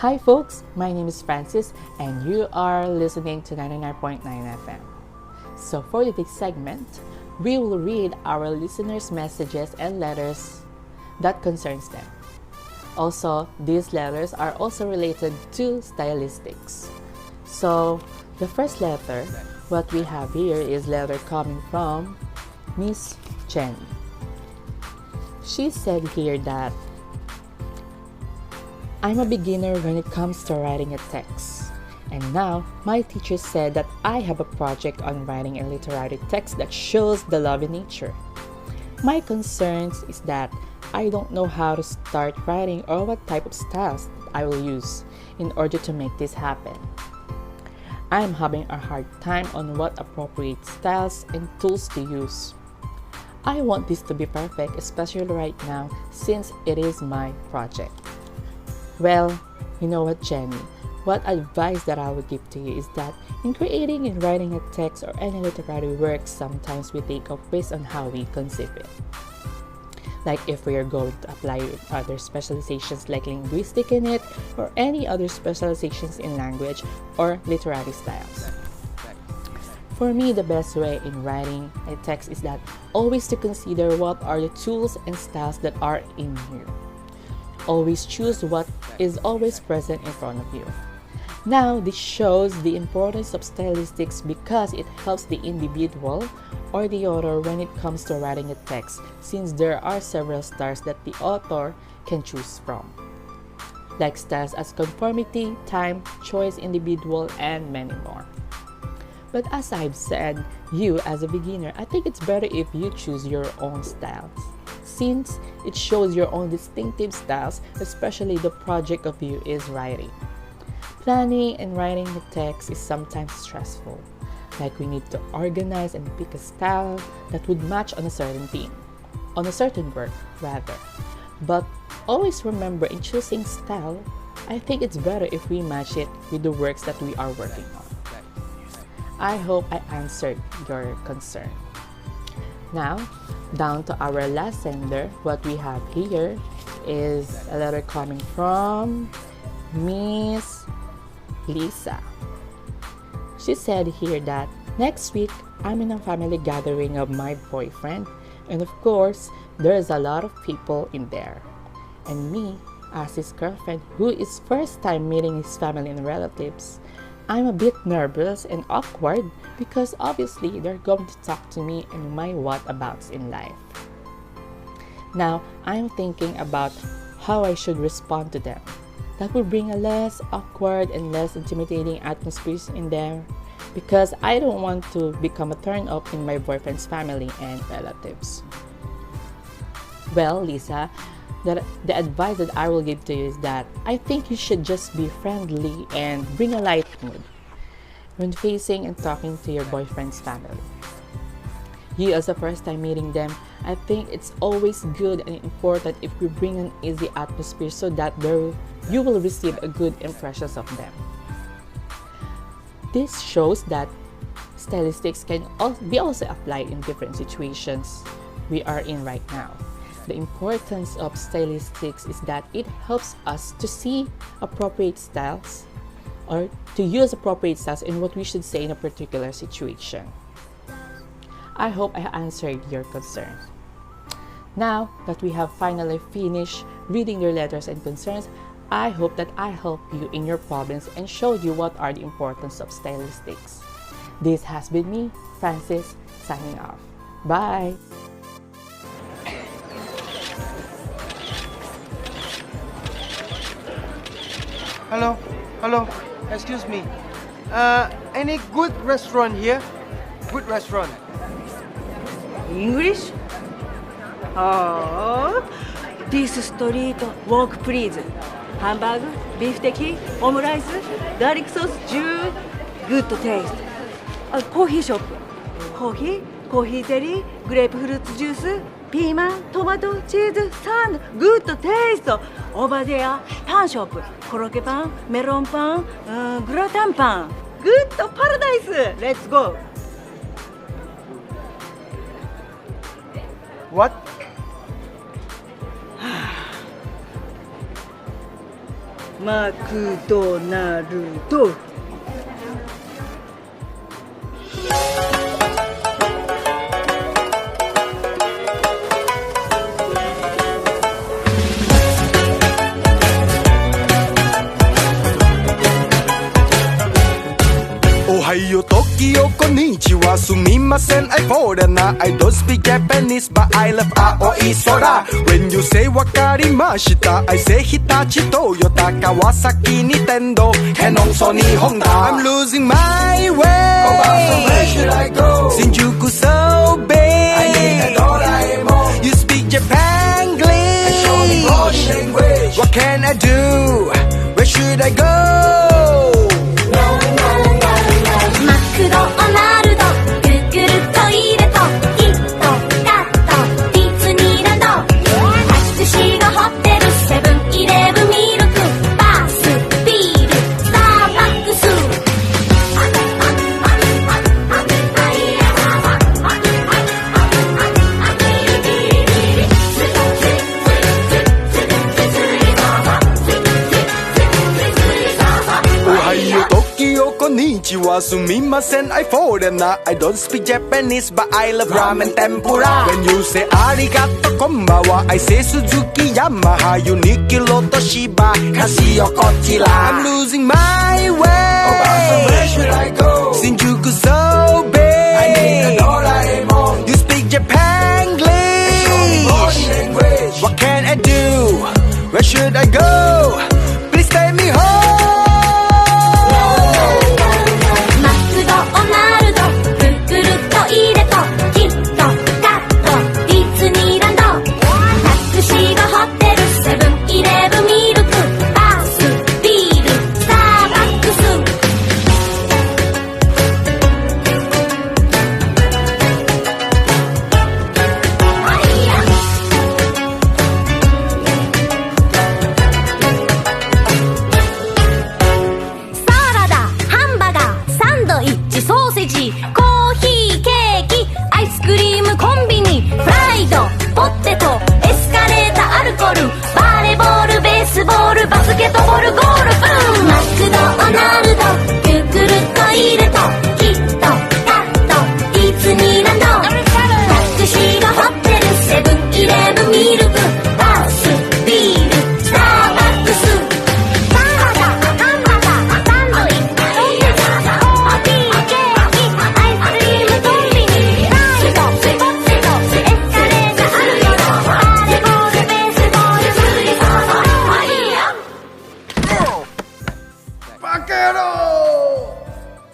Hi folks, my name is Francis and you are listening to 99.9 FM. So for today's segment, we will read our listeners' messages and letters that concerns them. Also, these letters are also related to Stylistics. So the first letter, what we have here is letter coming from Miss Jenny. She said here that I'm a beginner when it comes to writing a text. And now, my teacher said that I have a project on writing a literary text that shows the love in nature. My concerns is that I don't know how to start writing or what type of styles I will use in order to make this happen. I'm having a hard time on what appropriate styles and tools to use. I want this to be perfect, especially right now since it is my project. Well, you know what, Jenny? What advice that I would give to you is that in creating and writing a text or any literary work, sometimes we take off based on how we conceive it. Like if we are going to apply other specializations like linguistic in it or any other specializations in language or literary styles. For me, the best way in writing a text is that always to consider what are the tools and styles that are in you. Always choose what is always present in front of you. Now, this shows the importance of stylistics because it helps the individual or the author when it comes to writing a text, since there are several styles that the author can choose from, like styles as conformity, time, choice, individual, and many more. But as I've said, you as a beginner, I think it's better if you choose your own styles, since it shows your own distinctive styles, especially the project of you is writing. Planning and writing the text is sometimes stressful, like we need to organize and pick a style that would match on a certain theme, on a certain work rather. But always remember, in choosing style, I think it's better if we match it with the works that we are working on. I hope I answered your concern. Now, down to our last sender, what we have here is a letter coming from Miss Lisa. She said here that next week I'm in a family gathering of my boyfriend, and of course there's a lot of people in there. And me, as his girlfriend who is first time meeting his family and relatives, I'm a bit nervous and awkward because obviously they're going to talk to me and my whatabouts in life. Now, I'm thinking about how I should respond to them. That would bring a less awkward and less intimidating atmosphere in there because I don't want to become a turn off in my boyfriend's family and relatives. Well, Lisa, the advice that I will give to you is that I think you should just be friendly and bring a light mood when facing and talking to your boyfriend's family. You as a first time meeting them, I think it's always good and important if we bring an easy atmosphere so that you will receive a good impressions of them. This shows that stylistics can be also applied in different situations we are in right now. The importance of stylistics is that it helps us to see appropriate styles or to use appropriate styles in what we should say in a particular situation. I hope I answered your concern. Now that we have finally finished reading your letters and concerns, I hope that I help you in your problems and showed you what are the importance of stylistics. This has been me, Francis, signing off. Bye! Hello, excuse me. Any good restaurant here? Good restaurant. English? Oh, this street walk please. Hamburg, beef teki, omurice, garlic sauce, Jew, good taste. Coffee shop. Coffee jelly, grapefruit juice, ピーマン、トマト、チーズ、サンド、グッドテイスト。オーバーデア、パンショップ、コロッケパン、メロンパン、グラタンパン。グッドパラダイス。レッツゴー。What? マクドナルド。Ohio, Tokyo, konnichiwa, sumimasen, I foreigner. I don't speak Japanese, but I love Aoi Sora. When you say wakarimashita, I say Hitachi, Toyota, Kawasaki, Nintendo, Canon, Sony, Honda. I'm losing my way. Oh, so where should I go? Shinjuku so big. I need a Doraemon. You speak Japanglish. Show me body language. What can I do? Where should I go?マクドナルド、グーグルトイレとキットカット、ディズニーランド、タクシーがホテル、セブンイレブンミルク、バス、ビール、スターバックス。Konnichiwa, sumimasen, I foreigner. I don't speak Japanese, but I love ramen tempura. When you say arigato, konbawa, I say Suzuki, Yamaha, Uniqlo, Toshiba, Casio, Kochila. I'm losing my way. Oh, so where should I go? Shinjuku so big. I need a Doraemon. You speak Japanglish. Show me body language. What can I do? Where should I go? Please take me home.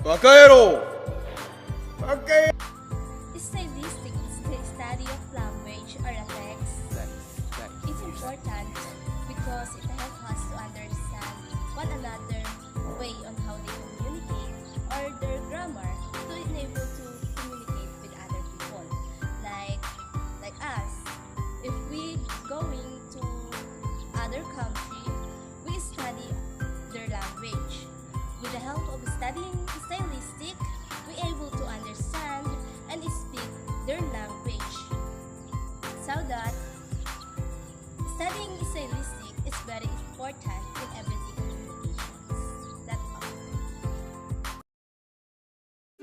バカ野郎 Stylistics is the study of language or affects. It's important because it helps us to understand one another way on how they communicate or their grammar to enable to communicate with other people. Like us, if we going to other country, we study their language. With the help of studying stylistic, we able to understand and speak their language. So that studying stylistic is very important in everyday communications. That's all.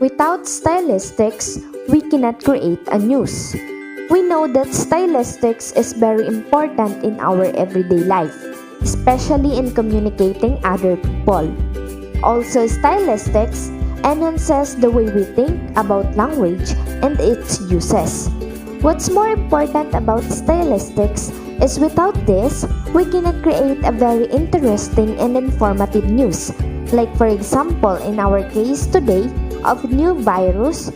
Without stylistics, we cannot create a news. We know that stylistics is very important in our everyday life, especially in communicating other people. Also, stylistics enhances the way we think about language and its uses. What's more important about stylistics is without this, we cannot create a very interesting and informative news. Like for example, in our case today of new virus,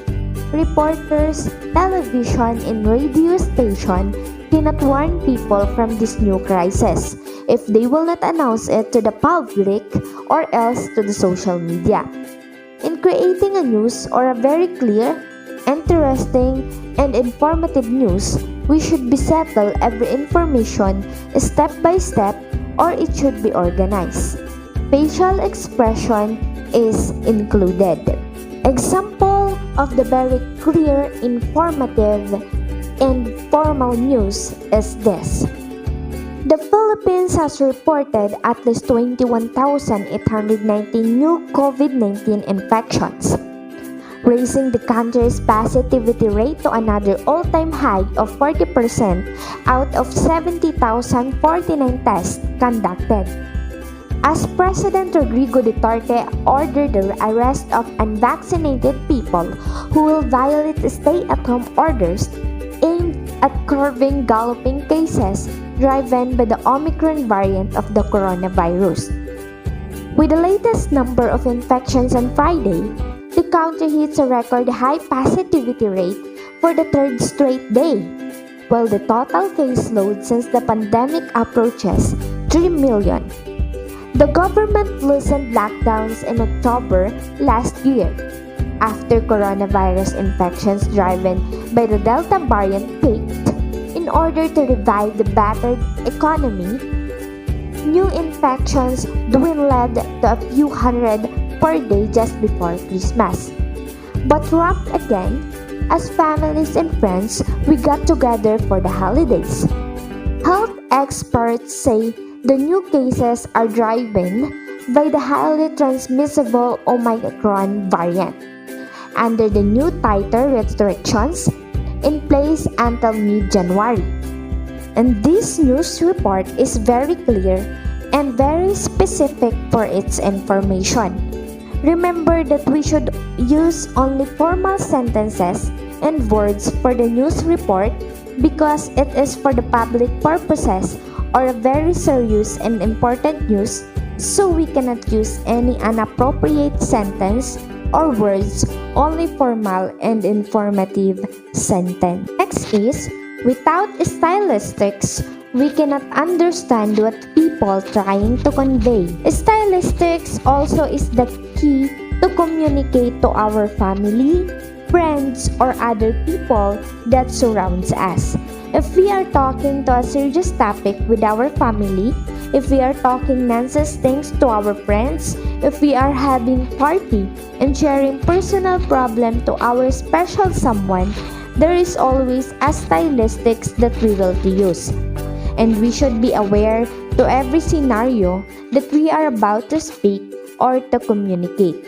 reporters, television and radio station cannot warn people from this new crisis if they will not announce it to the public or else to the social media. In creating a news or a very clear, interesting, and informative news, we should be settle every information step by step or it should be organized. Facial expression is included. Example of the very clear, informative, and formal news is this. The Philippines has reported at least 21,819 new COVID-19 infections, raising the country's positivity rate to another all-time high of 40% out of 70,049 tests conducted. As President Rodrigo Duterte ordered the arrest of unvaccinated people who will violate stay-at-home orders aimed at curbing galloping cases driven by the Omicron variant of the coronavirus. With the latest number of infections on Friday, the country hits a record high positivity rate for the third straight day, while the total caseload since the pandemic approaches 3 million. The government loosened lockdowns in October last year after coronavirus infections driven by the Delta variant peaked. In order to revive the battered economy, new infections dwindled to a few hundred per day just before Christmas, but ramped again as families and friends we got together for the holidays. Health experts say the new cases are driven by the highly transmissible Omicron variant. Under the new tighter restrictions in place until mid-January. And this news report is very clear and very specific for its information. Remember that we should use only formal sentences and words for the news report because it is for the public purposes or a very serious and important news, so we cannot use any inappropriate sentence or words, only formal and informative sentence. Next is, without stylistics, we cannot understand what people trying to convey. Stylistics also is the key to communicate to our family, friends, or other people that surrounds us. If we are talking to a serious topic with our family, if we are talking nonsense things to our friends, if we are having party and sharing personal problem to our special someone, there is always a stylistics that we will use. And we should be aware to every scenario that we are about to speak or to communicate.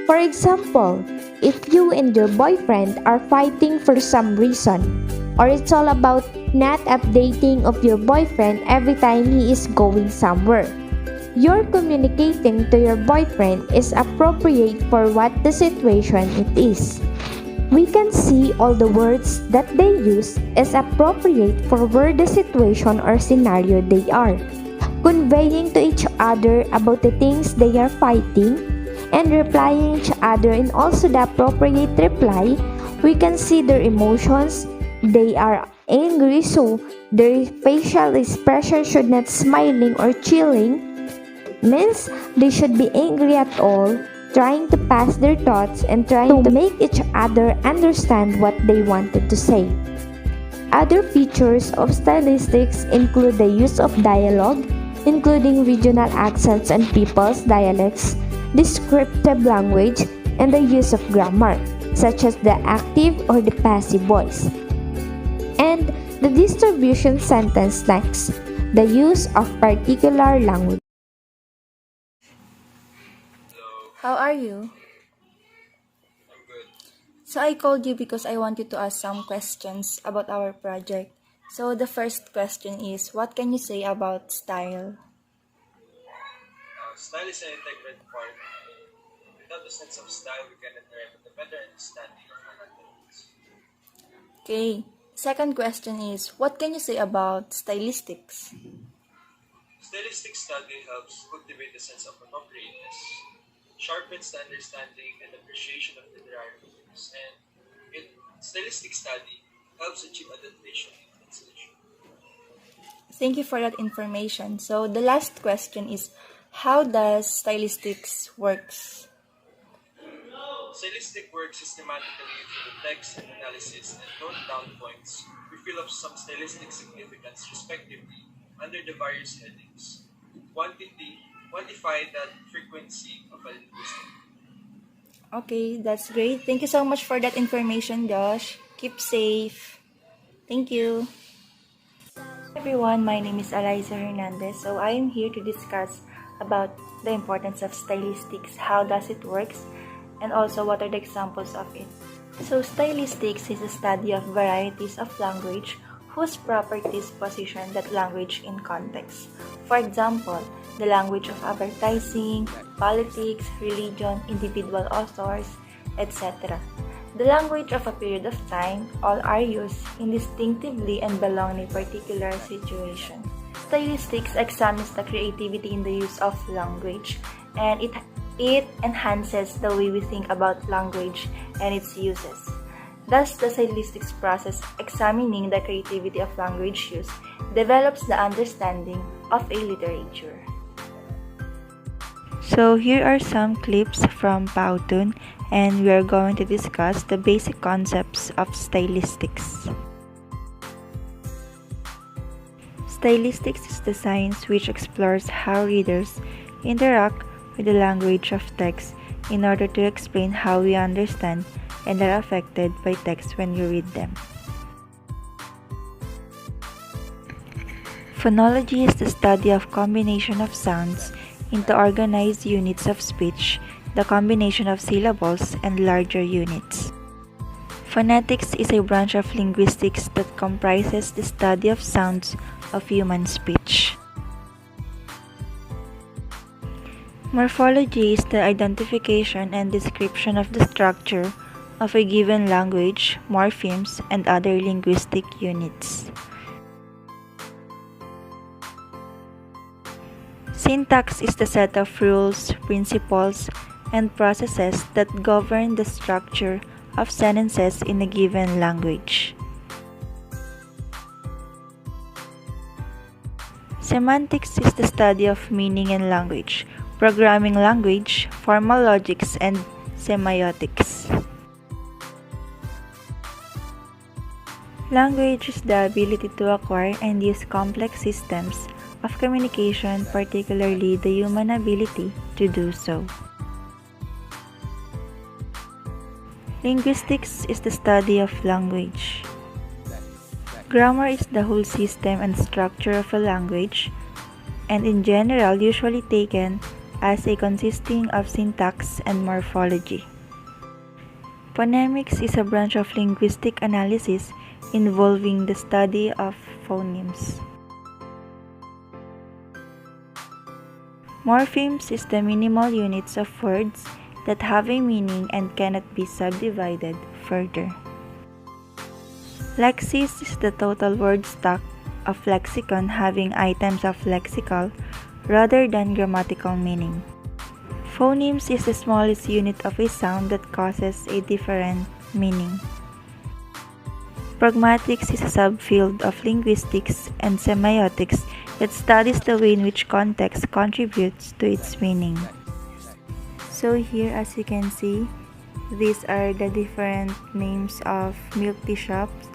For example, if you and your boyfriend are fighting for some reason, or it's all about not updating of your boyfriend every time he is going somewhere, your communicating to your boyfriend is appropriate for what the situation it is. We can see all the words that they use is appropriate for where the situation or scenario they are, conveying to each other about the things they are fighting and replying each other, and also the appropriate reply. We can see their emotions. They are angry, so their facial expression should not smiling or chilling, means they should be angry at all, trying to pass their thoughts and trying to make each other understand what they wanted to say. Other features of stylistics include the use of dialogue, including regional accents and people's dialects, descriptive language, and the use of grammar, such as the active or the passive voice. And the distribution sentence next, the use of particular language. How are you? I'm good. So I called you because I wanted to ask some questions about our project. So the first question is, what can you say about style? Style is an integral part. Without a sense of style, we cannot arrive at a better understanding of our needs. Okay. Second question is, what can you say about stylistics? Stylistic study helps cultivate a sense of appropriateness, sharpens the understanding and appreciation of literary themes, and stylistic study helps achieve adaptation in translation. Thank you for that information. So the last question is, how does stylistics works? Stylistic works systematically through the text and analysis and note down points. We fill up some stylistic significance respectively under the various headings. Quantify the frequency of a linguistic. Okay, that's great. Thank you so much for that information, Josh. Keep safe. Thank you. everyone, my name is Allysa Hernandez. So I am here to discuss about the importance of stylistics, how does it works, and also what are the examples of it. So stylistics is a study of varieties of language whose properties position that language in context. For example, the language of advertising, politics, religion, individual authors, etc. The language of a period of time, all are used indistinctively and belong in a particular situation. Stylistics examines the creativity in the use of language, and it enhances the way we think about language and its uses. Thus, the stylistics process, examining the creativity of language use, develops the understanding of a literature. So here are some clips from Powtoon, and we are going to discuss the basic concepts of stylistics. Stylistics is the science which explores how readers interact with the language of text in order to explain how we understand and are affected by text when you read them. Phonology is the study of combination of sounds into organized units of speech, the combination of syllables, and larger units. Phonetics is a branch of linguistics that comprises the study of sounds of human speech. Morphology is the identification and description of the structure of a given language, morphemes, and other linguistic units. Syntax is the set of rules, principles, and processes that govern the structure of sentences in a given language. Semantics is the study of meaning in language, programming language, formal logics, and semiotics. Language is the ability to acquire and use complex systems of communication, particularly the human ability to do so. Linguistics is the study of language. Grammar is the whole system and structure of a language, and in general usually taken as a consisting of syntax and morphology. Phonemics is a branch of linguistic analysis involving the study of phonemes. Morphemes is the minimal units of words that have a meaning and cannot be subdivided further. Lexis is the total word stock of lexicon having items of lexical rather than grammatical meaning. Phonemes is the smallest unit of a sound that causes a different meaning. Pragmatics is a subfield of linguistics and semiotics that studies the way in which context contributes to its meaning. So here, as you can see, these are the different names of milk tea shops,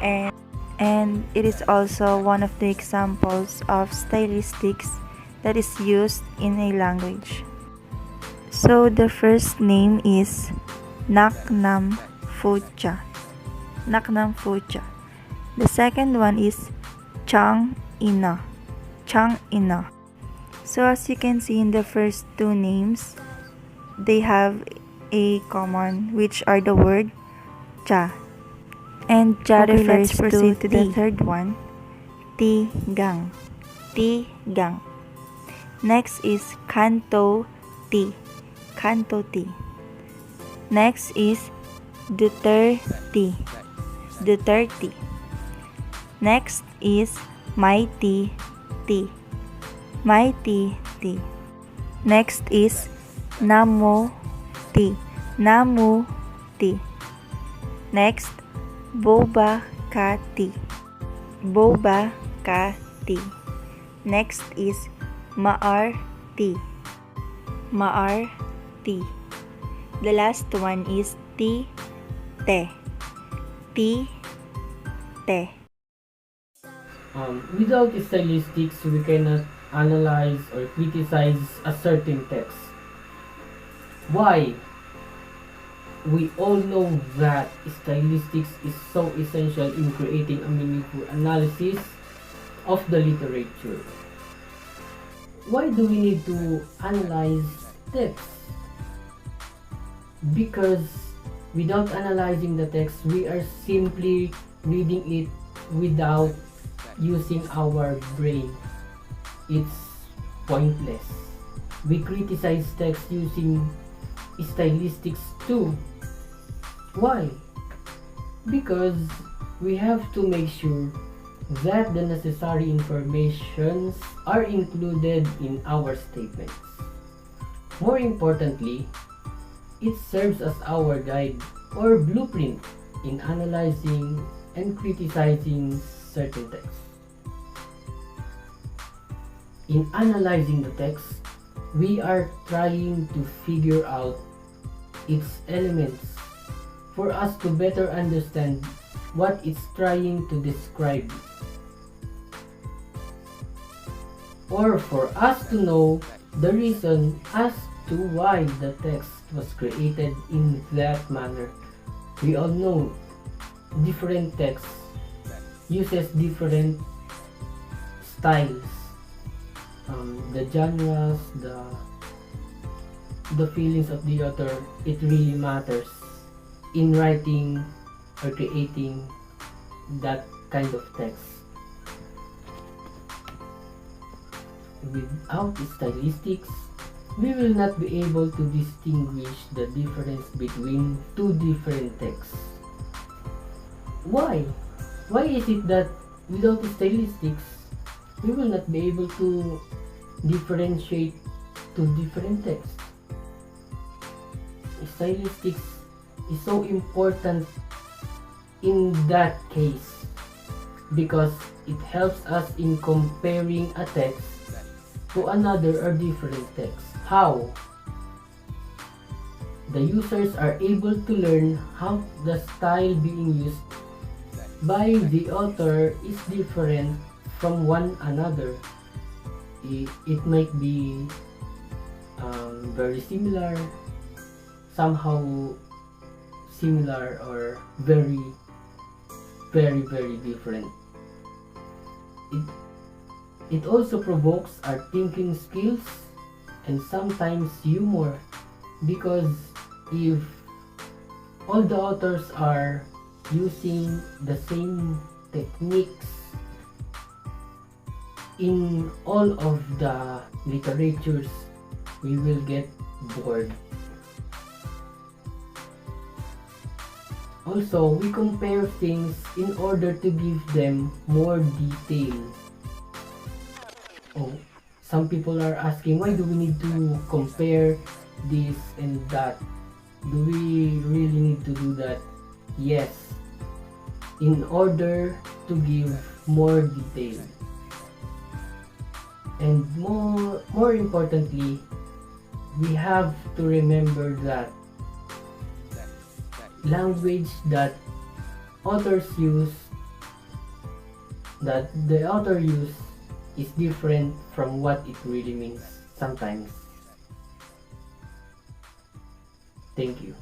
and it is also one of the examples of stylistics that is used in a language. So the first name is Naknam Fucha. Naknam Fucha. The second one is Chang Ina. Chang Ina. So as you can see in the first two names, they have a common, which are the word cha. And cha refers to the third one, ti gang. Ti gang. Next is kanto ti. Kanto ti. Next is Duterte. Duterte. Next is mighty ti. Mighty ti. Next is Namo ti. Namu ti. Next, Boba ka ti. Boba ka ti. Next is Maar ti. Maar ti. The last one is ti te. Ti te. Without stylistics, we cannot analyze or criticize a certain text. Why? We all know that stylistics is so essential in creating a meaningful analysis of the literature. Why do we need to analyze text? Because without analyzing the text, we are simply reading it without using our brain. It's pointless. We criticize text using stylistics too. Why? Because we have to make sure that the necessary informations are included in our statements. More importantly, it serves as our guide or blueprint in analyzing and criticizing certain texts. In analyzing the text, we are trying to figure out its elements for us to better understand what it's trying to describe, or for us to know the reason as to why the text was created in that manner. We all know different texts uses different styles, the genres, the feelings of the author. It really matters in writing or creating that kind of text. Without stylistics, we will not be able to distinguish the difference between two different texts. Why? Why is it that without stylistics, we will not be able to differentiate two different texts? Stylistics is so important in that case because it helps us in comparing a text to another or different text. How? The users are able to learn how the style being used by the author is different from one another. It might be very similar, somehow similar, or very different. It also provokes our thinking skills and sometimes humor, because if all the authors are using the same techniques in all of the literatures, we will get bored. Also, we compare things in order to give them more detail. Oh, some people are asking, why do we need to compare this and that? Do we really need to do that? Yes, in order to give more detail. And more importantly, we have to remember that language that authors use, that the author use, is different from what it really means sometimes. Thank you.